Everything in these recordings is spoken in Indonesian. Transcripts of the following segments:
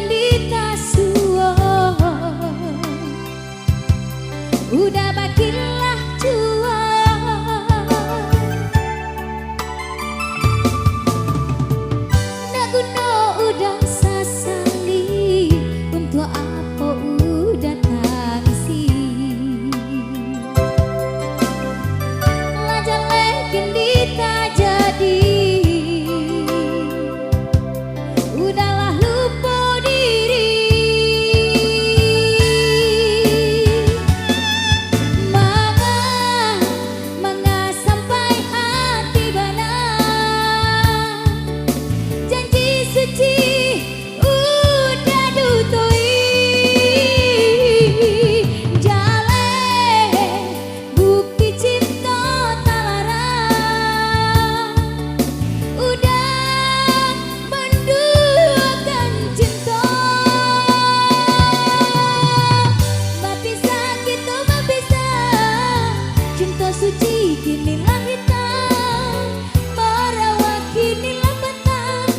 kendita suwo, udah bagilah jua. Naguno udah sasali, untuk apa udah tangisi. Lajale kendita jadi, udahlah lupa diri. Manga sampai hati bana, janji suci udah dutui. Jale bukti cinta talara, udah menduakan cinta. Bapisah kita bapisah, cinta suci kinilah hitam, merawat kinilah petang,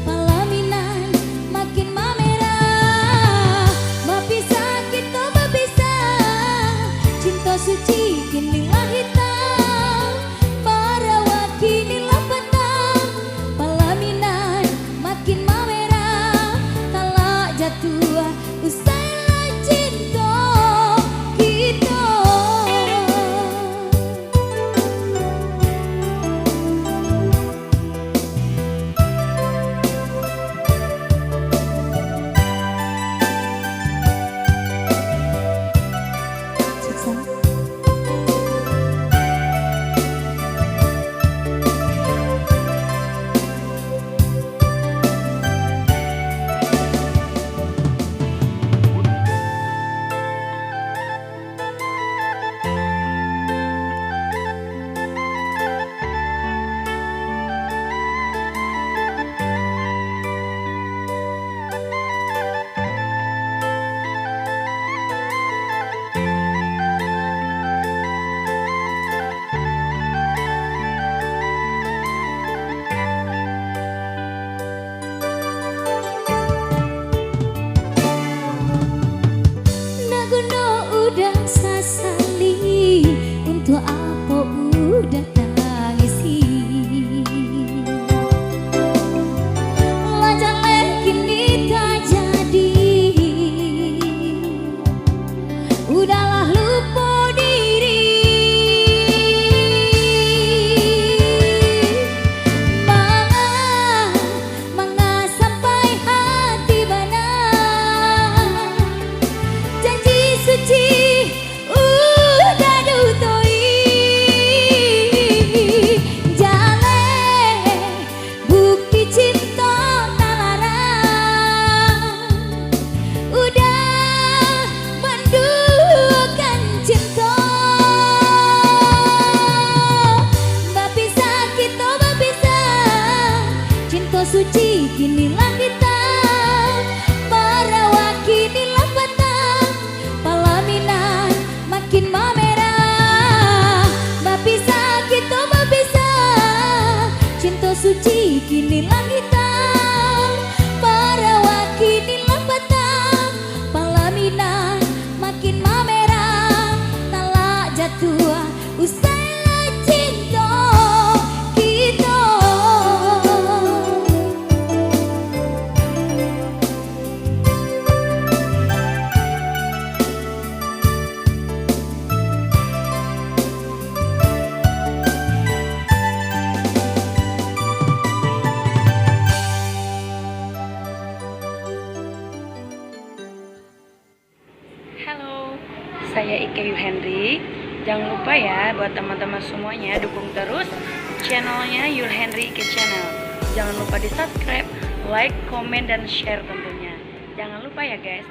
pelaminan makin mamerah. Bapisah kita bapisah, cinta suci kinilah hitam, merawat kinilah petang, pelaminan makin mamerah. Talak jatuh usailah cinta kita. Naguno udah sasali, untuk apa udah tangisi. Lajale kini tak jadi, udahlah lupa diri. Manga sampai hati bana, janji suci udah dutui. Jale bukti cinta talara, udah menduakan cinta. Bapisah kita bapisah, cinta suci kinilah hitam, merawat kinilah petang, pelaminan makin mamerah. Bapisah kita bapisah, cinta suci kinilah hitam, merawat kinilah petang, pelaminan makin mamerah. Talak jatuh usailah cinta kita. Halo, saya Ike Yuhendri. Jangan lupa ya buat teman-teman semuanya dukung terus channelnya Yuhendri Ike Channel. Jangan lupa di subscribe, like, komen, dan share tentunya. Jangan lupa ya guys.